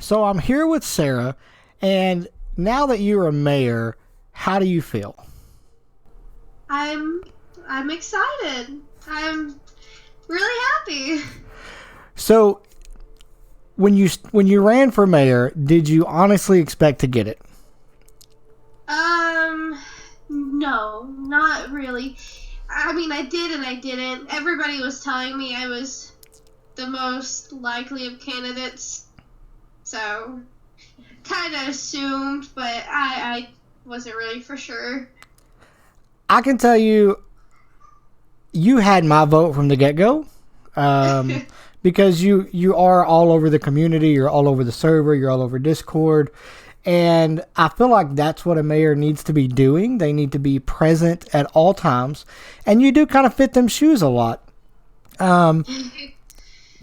So I'm here with Sara, and now that you're a mayor, how do you feel? I'm excited. I'm really happy. So when you ran for mayor, did you honestly expect to get it? No, not really. I mean, I did and I didn't. Everybody was telling me I was the most likely of candidates, so kind of assumed, but I wasn't really for sure. I can tell you, you had my vote from the get-go, because you are all over the community, you're all over the server, you're all over Discord, and I feel like that's what a mayor needs to be doing. They need to be present at all times, and you do kind of fit them shoes a lot.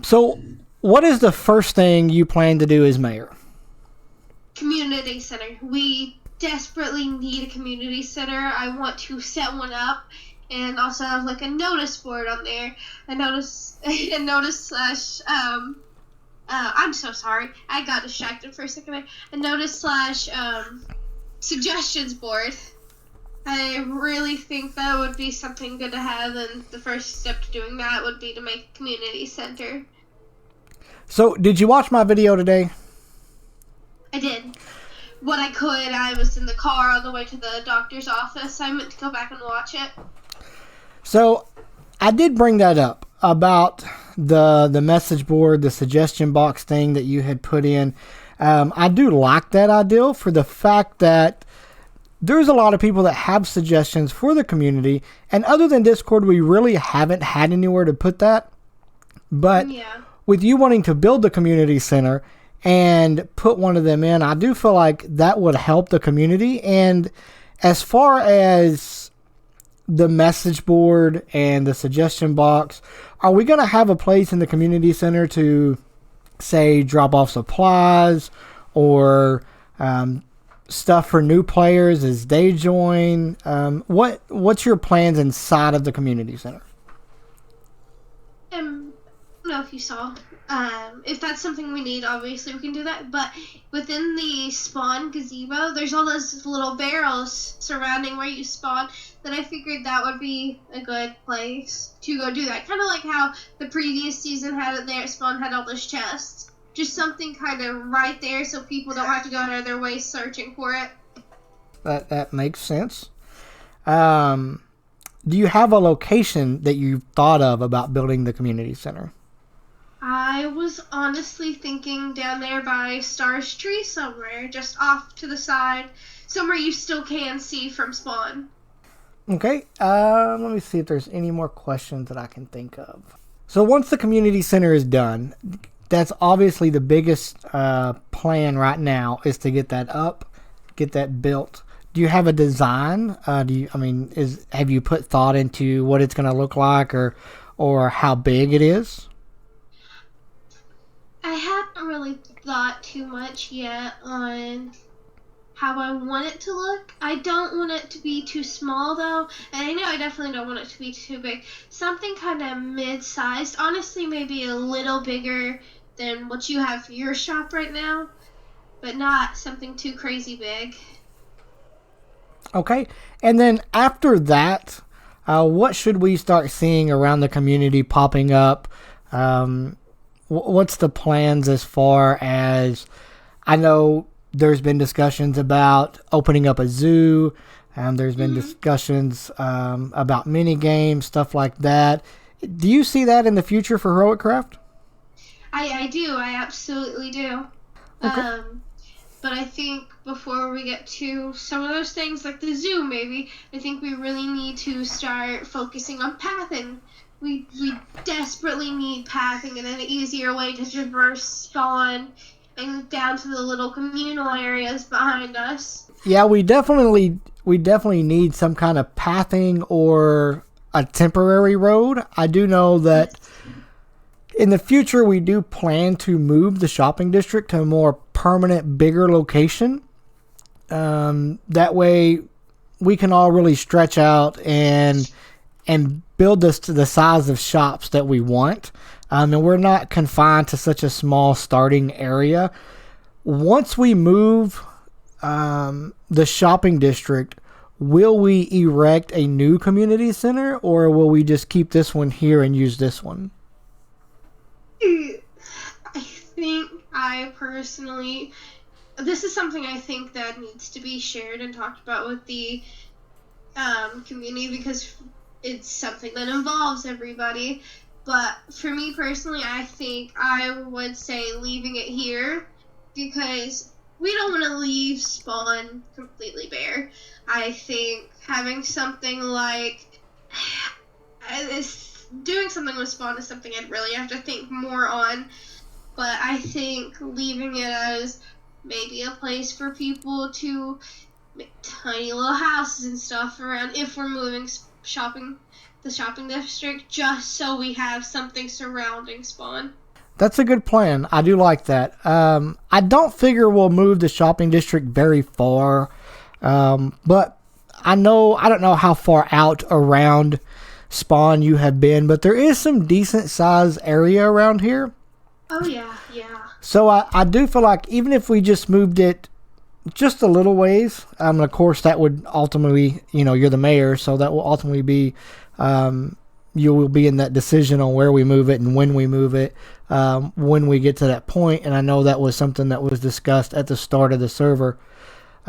So what is the first thing you plan to do as mayor? Community center. We desperately need a community center. I want to set one up and also have like a notice board on there. A notice slash I'm so sorry. I got distracted for a second there. A notice slash suggestions board. I really think that would be something good to have, and the first step to doing that would be to make a community center. So, did you watch my video today? I did. What I could. I was in the car on the way to the doctor's office. I meant to go back and watch it. So, I did bring that up about the message board, the suggestion box thing that you had put in. I do like that idea for the fact that there's a lot of people that have suggestions for the community, and other than Discord, we really haven't had anywhere to put that. But with you wanting to build the community center and put one of them in, I do feel like that would help the community. And as far as the message board and the suggestion box, are we going to have a place in the community center to, say, drop off supplies or stuff for new players as they join? What's your plans inside of the community center? I don't know if you saw. If that's something we need, obviously we can do that. But within the spawn gazebo, there's all those little barrels surrounding where you spawn that I figured that would be a good place to go do that. Kind of like how the previous season had it there. Spawn had all those chests. Just something kind of right there so people don't have to go out of their way searching for it. That makes sense. Do you have a location that you've thought of about building the community center? I was honestly thinking down there by Star's Tree somewhere, just off to the side, somewhere you still can see from spawn. Okay, let me see if there's any more questions that I can think of. So once the community center is done, that's obviously the biggest plan right now is to get that up, get that built. Do you have a design? Have you put thought into what it's going to look like or how big it is? I haven't really thought too much yet on how I want it to look. I don't want it to be too small, though, and I know I definitely don't want it to be too big. Something kind of mid-sized, honestly maybe a little bigger than what you have for your shop right now, but not something too crazy big. Okay, and then after that, what should we start seeing around the community popping up? What's the plans as far as, I know there's been discussions about opening up a zoo, there's been discussions about mini games, stuff like that. Do you see that in the future for Heroic Craft? I do, I absolutely do. Okay. But I think before we get to some of those things, like the zoo maybe, I think we really need to start focusing on pathing. We desperately need pathing and an easier way to traverse spawn and down to the little communal areas behind us. Yeah, we definitely need some kind of pathing or a temporary road. I do know that in the future we do plan to move the shopping district to a more permanent, bigger location. That way we can all really stretch out and build this to the size of shops that we want. And we're not confined to such a small starting area. once we move the shopping district, will we erect a new community center, or will we just keep this one here and use this one? I think I personally, this is something I think that needs to be shared and talked about with the community, because it's something that involves everybody. But for me personally, I think I would say leaving it here, because we don't want to leave Spawn completely bare. I think having something like doing something with Spawn is something I'd really have to think more on. But I think leaving it as maybe a place for people to make tiny little houses and stuff around if we're moving the shopping district, just so we have something surrounding Spawn. That's a good plan. I do like that. I don't figure we'll move the shopping district very far, but I don't know how far out around Spawn you have been, but there is some decent size area around here. Oh yeah. So I do feel like even if we just moved it just a little ways, of course that would ultimately, you're the mayor, so that will ultimately be, you will be in that decision on where we move it and when we move it, when we get to that point. And I know that was something that was discussed at the start of the server,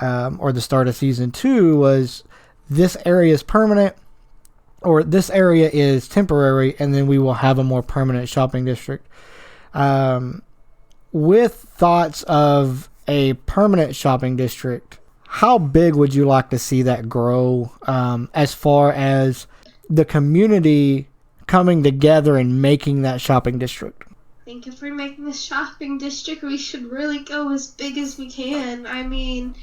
or the start of season 2, was this area is permanent, or this area is temporary, and then we will have a more permanent shopping district. With thoughts of a permanent shopping district, how big would you like to see that grow, as far as the community coming together and making that shopping district? I think if we're making a shopping district, we should really go as big as we can. I mean,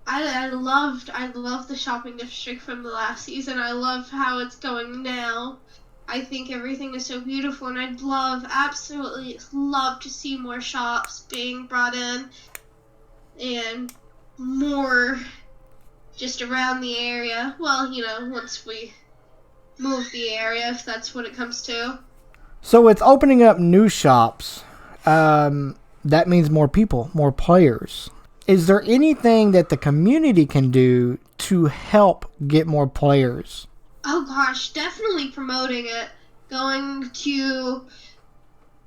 I loved the shopping district from the last season. I love how it's going now. I think everything is so beautiful, and I'd absolutely love to see more shops being brought in and more just around the area. Well, once we move the area, if that's what it comes to. So it's opening up new shops. That means more people, more players. Is there anything that the community can do to help get more players? Oh gosh, definitely promoting it. Going to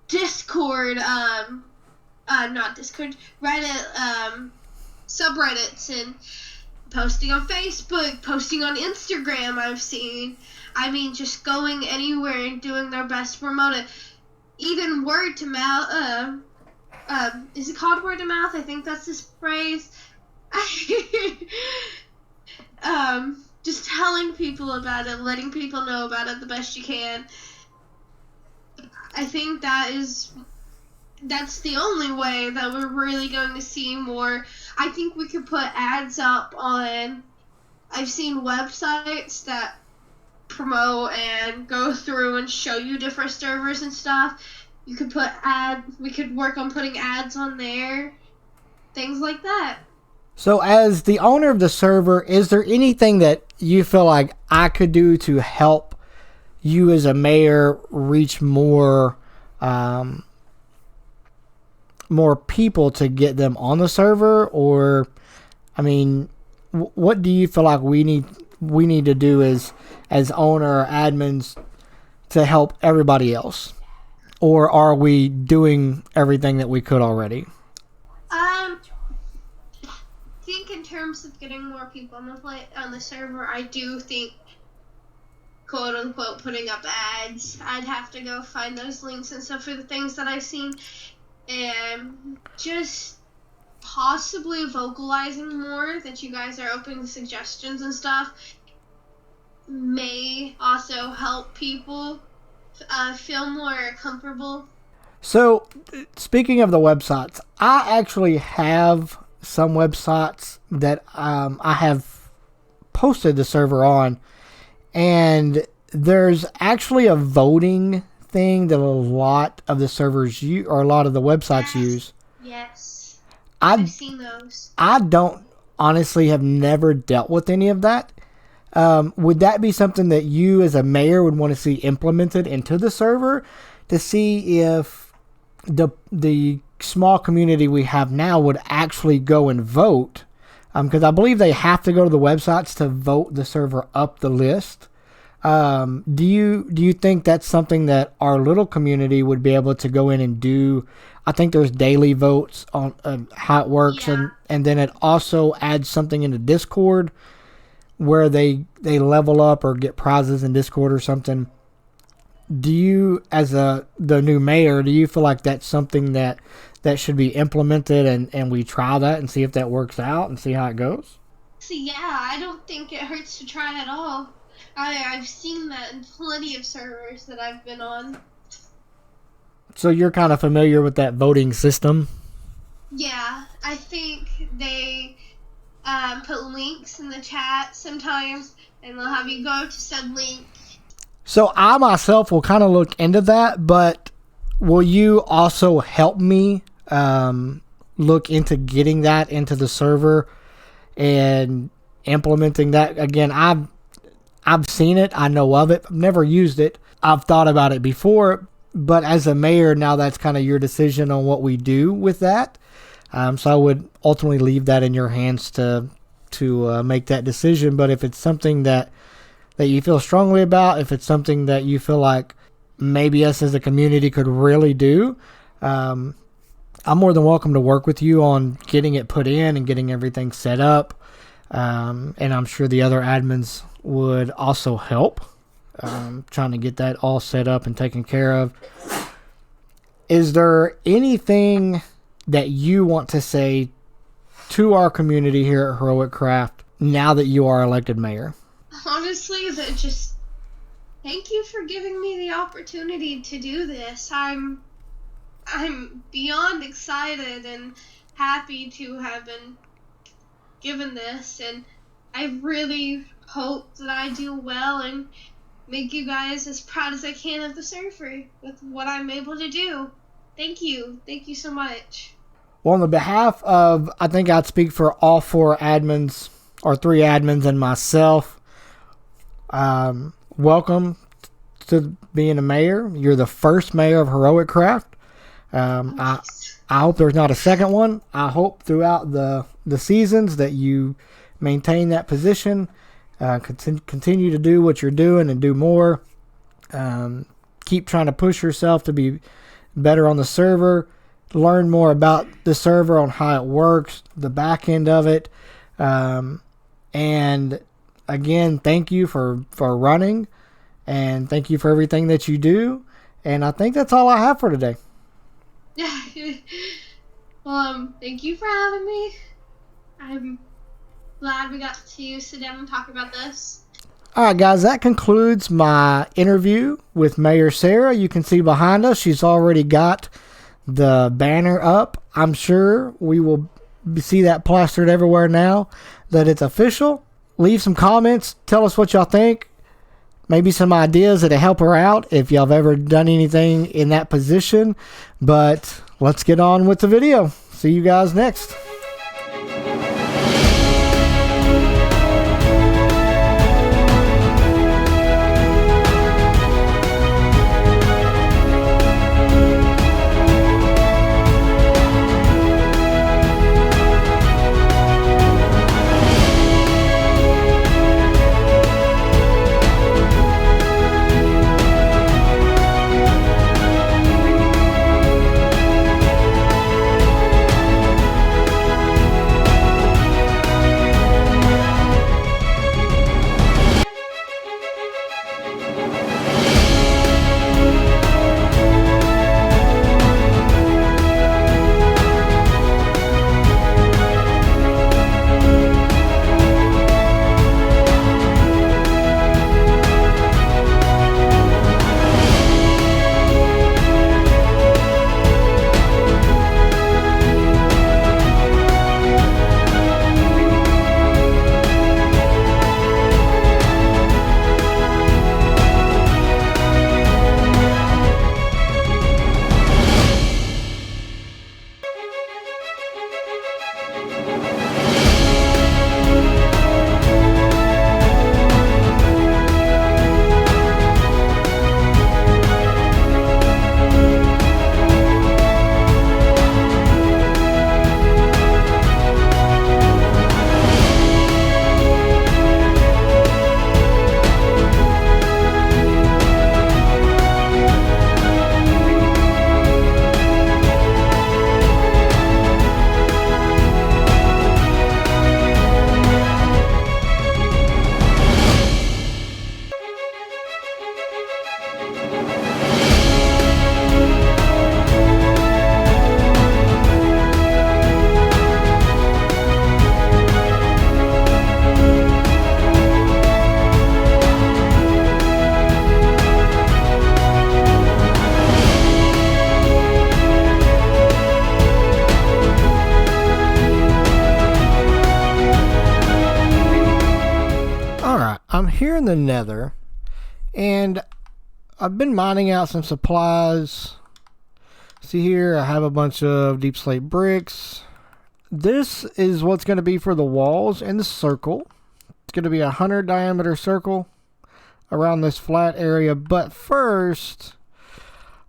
Discord, not Discord, Reddit, subreddits, and posting on Facebook, posting on Instagram, I've seen. I mean, just going anywhere and doing their best to promote it. Even word to mouth, is it called word to mouth? I think that's this phrase. Just telling people about it, letting people know about it the best you can. I think that's the only way that we're really going to see more. I think we could put ads up on, I've seen websites that promote and go through and show you different servers and stuff. We could work on putting ads on there, things like that. So as the owner of the server, is there anything that you feel like I could do to help you as a mayor reach more people to get them on the server? Or, I mean, what do you feel like we need to do as owner or admins to help everybody else? Or are we doing everything that we could already? I think in terms of getting more people on the server, I do think, quote unquote, putting up ads. I'd have to go find those links and stuff for the things that I've seen, and just possibly vocalizing more that you guys are open to suggestions and stuff may also help people feel more comfortable. So, speaking of the websites, I actually have some websites that I have posted the server on, and there's actually a voting thing that a lot of the servers use, or a lot of the websites use. Yes. I've seen those. I don't honestly have never dealt with any of that. Would that be something that you as a mayor would want to see implemented into the server to see if the small community we have now would actually go and vote, because I believe they have to go to the websites to vote the server up the list. Do you think that's something that our little community would be able to go in and do? I think there's daily votes on how it works, and then it also adds something into Discord where they level up or get prizes in Discord or something. Do you, as the new mayor, do you feel like that's something that should be implemented and we try that and see if that works out and see how it goes? So yeah, I don't think it hurts to try at all. I've seen that in plenty of servers that I've been on. So you're kind of familiar with that voting system? Yeah, I think they put links in the chat sometimes, and they'll have you go to said link. So I myself will kind of look into that, but will you also help me look into getting that into the server and implementing that? Again, I've seen it. I know of it. I've never used it. I've thought about it before, but as a mayor, now that's kind of your decision on what we do with that. So I would ultimately leave that in your hands to make that decision. But if it's something that you feel strongly about, if it's something that you feel like maybe us as a community could really do, I'm more than welcome to work with you on getting it put in and getting everything set up. And I'm sure the other admins would also help trying to get that all set up and taken care of. Is there anything that you want to say to our community here at Heroic Craft now that you are elected mayor? Honestly, just thank you for giving me the opportunity to do this. I'm beyond excited and happy to have been given this, and I really hope that I do well and make you guys as proud as I can of the server with what I'm able to do. Thank you so much. Well, on the behalf of, I think I'd speak for all 4 admins, or 3 admins and myself, welcome to being a mayor. You're the first mayor of Heroic Craft. I hope there's not a second one. I hope throughout the seasons that you maintain that position, continue to do what you're doing and do more. Keep trying to push yourself to be better on the server. Learn more about the server, on how it works, the back end of it. And again, thank you for running, and thank you for everything that you do. And I think that's all I have for today. Well, thank you for having me. I'm glad we got to sit down and talk about this. All right, guys, that concludes my interview with Mayor Sara. You can see behind us, she's already got the banner up. I'm sure we will see that plastered everywhere now that it's official. Leave some comments. Tell us what y'all think. Maybe some ideas that'll help her out if y'all have ever done anything in that position. But let's get on with the video. See you guys next. in the Nether, and I've been mining out some supplies. See here, I have a bunch of deep slate bricks. This is what's going to be for the walls and the circle. It's going to be a 100 diameter circle around this flat area. But first,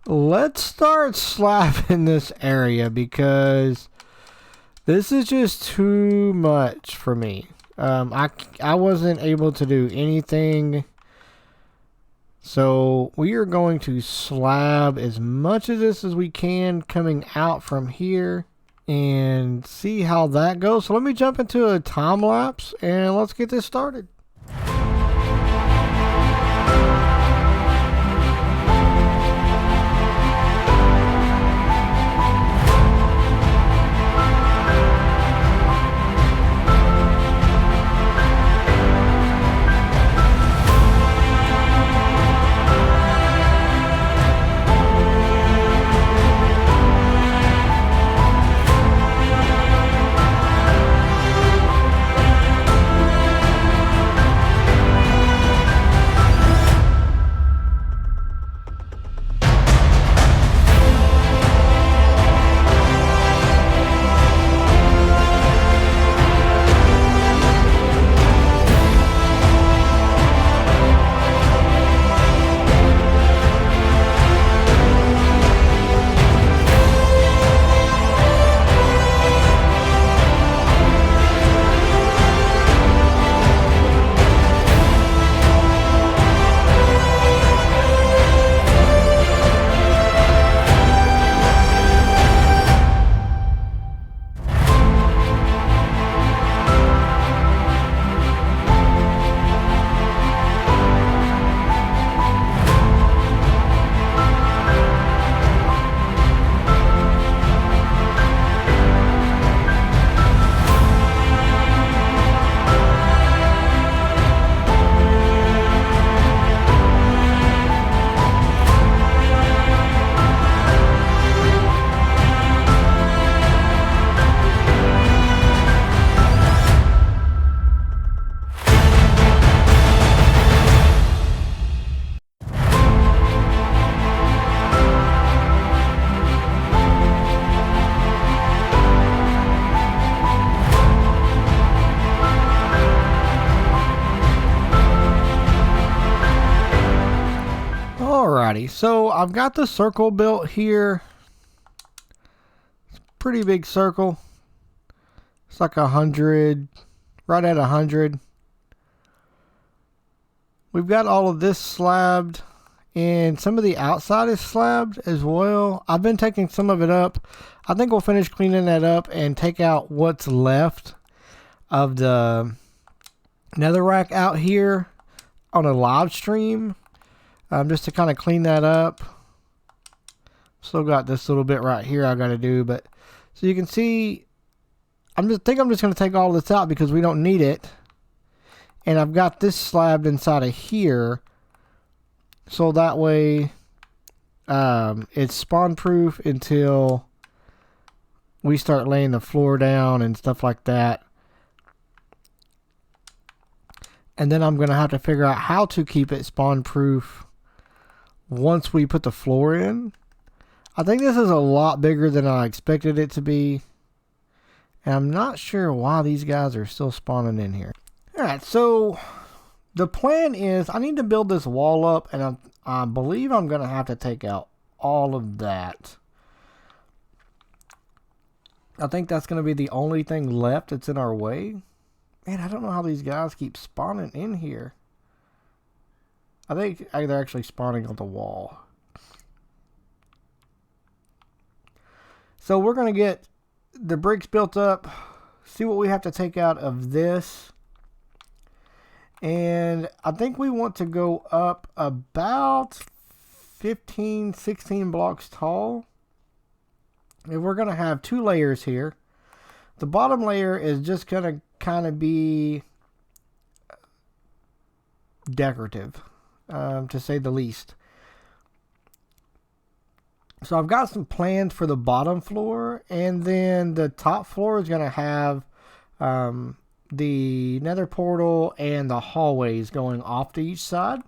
let's start slabbing this area because this is just too much for me. I wasn't able to do anything. So we are going to slab as much of this as we can coming out from here and see how that goes. So let me jump into a time lapse and let's get this started. Alrighty, so I've got the circle built here. It's a pretty big circle. It's like 100, right at 100. We've got all of this slabbed, and some of the outside is slabbed as well. I've been taking some of it up. I think we'll finish cleaning that up and take out what's left of the netherrack out here on a live stream. Just to kind of clean that up. Still got this little bit right here I got to do, but so you can see, I'm just going to take all this out because we don't need it. And I've got this slabbed inside of here, so that way it's spawn proof until we start laying the floor down and stuff like that. And then I'm going to have to figure out how to keep it spawn proof once we put the floor in. I think this is a lot bigger than I expected it to be. And I'm not sure why these guys are still spawning in here. Alright, so the plan is I need to build this wall up, and I believe I'm going to have to take out all of that. I think that's going to be the only thing left that's in our way. Man, I don't know how these guys keep spawning in here. I think they're actually spawning on the wall. So we're going to get the bricks built up, see what we have to take out of this. And I think we want to go up about 15, 16 blocks tall. And we're going to have 2 layers here. The bottom layer is just going to kind of be decorative, to say the least. So I've got some plans for the bottom floor, and then the top floor is going to have the nether portal and the hallways going off to each side.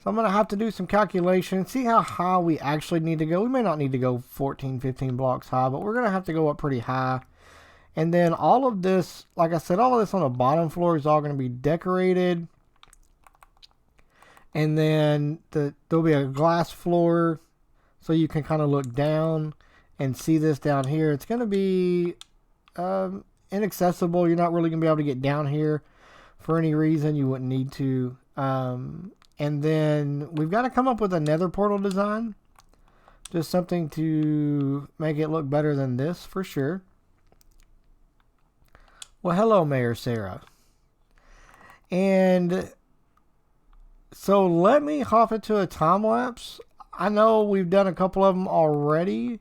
So I'm going to have to do some calculations, see how high we actually need to go. We may not need to go 14, 15 blocks high, but we're going to have to go up pretty high. And then all of this, like I said, all of this on the bottom floor is all going to be decorated. And then there'll be a glass floor so you can kind of look down and see this down here. It's going to be inaccessible. You're not really going to be able to get down here for any reason. You wouldn't need to. And then we've got to come up with a nether portal design. Just something to make it look better than this for sure. Well, hello, Mayor Sara. And so let me hop into a time lapse. I know we've done a couple of them already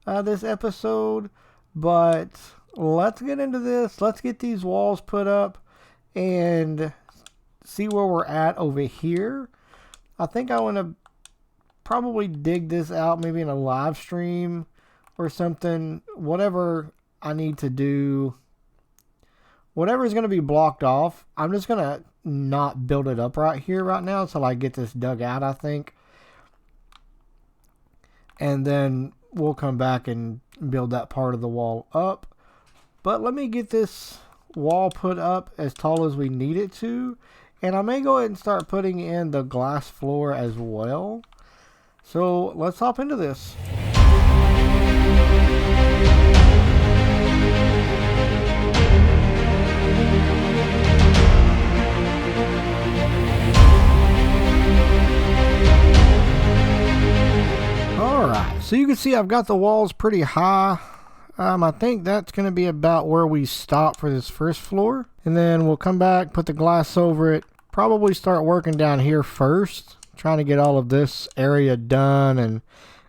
this episode, but let's get into this. Let's get these walls put up and see where we're at over here. I think I want to probably dig this out maybe in a live stream or something. Whatever I need to do, whatever is going to be blocked off, I'm just going to not build it up right here right now until I get this dug out, I think. And then we'll come back and build that part of the wall up. But let me get this wall put up as tall as we need it to. And I may go ahead and start putting in the glass floor as well. So let's hop into this. Alright, so you can see I've got the walls pretty high. I think that's going to be about where we stop for this first floor. And then we'll come back, put the glass over it. Probably start working down here first. Trying to get all of this area done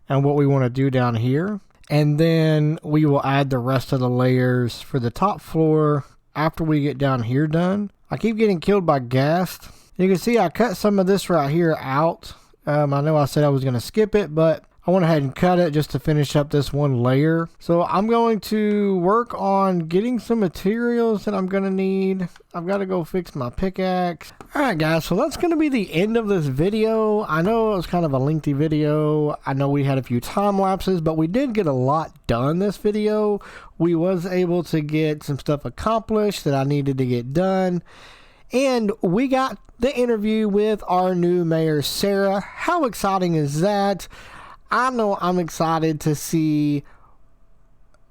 and what we want to do down here. And then we will add the rest of the layers for the top floor after we get down here done. I keep getting killed by ghast. You can see I cut some of this right here out. I know I said I was going to skip it, but I went ahead and cut it just to finish up this one layer. So I'm going to work on getting some materials that I'm going to need. I've got to go fix my pickaxe. Alright guys, so that's going to be the end of this video. I know it was kind of a lengthy video. I know we had a few time lapses, but we did get a lot done this video. We was able to get some stuff accomplished that I needed to get done. And we got the interview with our new mayor, Sara. How exciting is that? I know I'm excited to see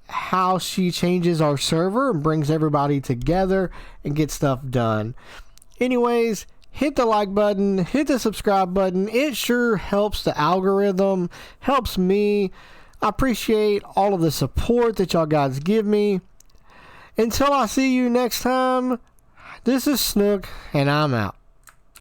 how she changes our server and brings everybody together and gets stuff done. Anyways, hit the like button, hit the subscribe button. It sure helps the algorithm, helps me. I appreciate all of the support that y'all guys give me. Until I see you next time, this is Snook, and I'm out.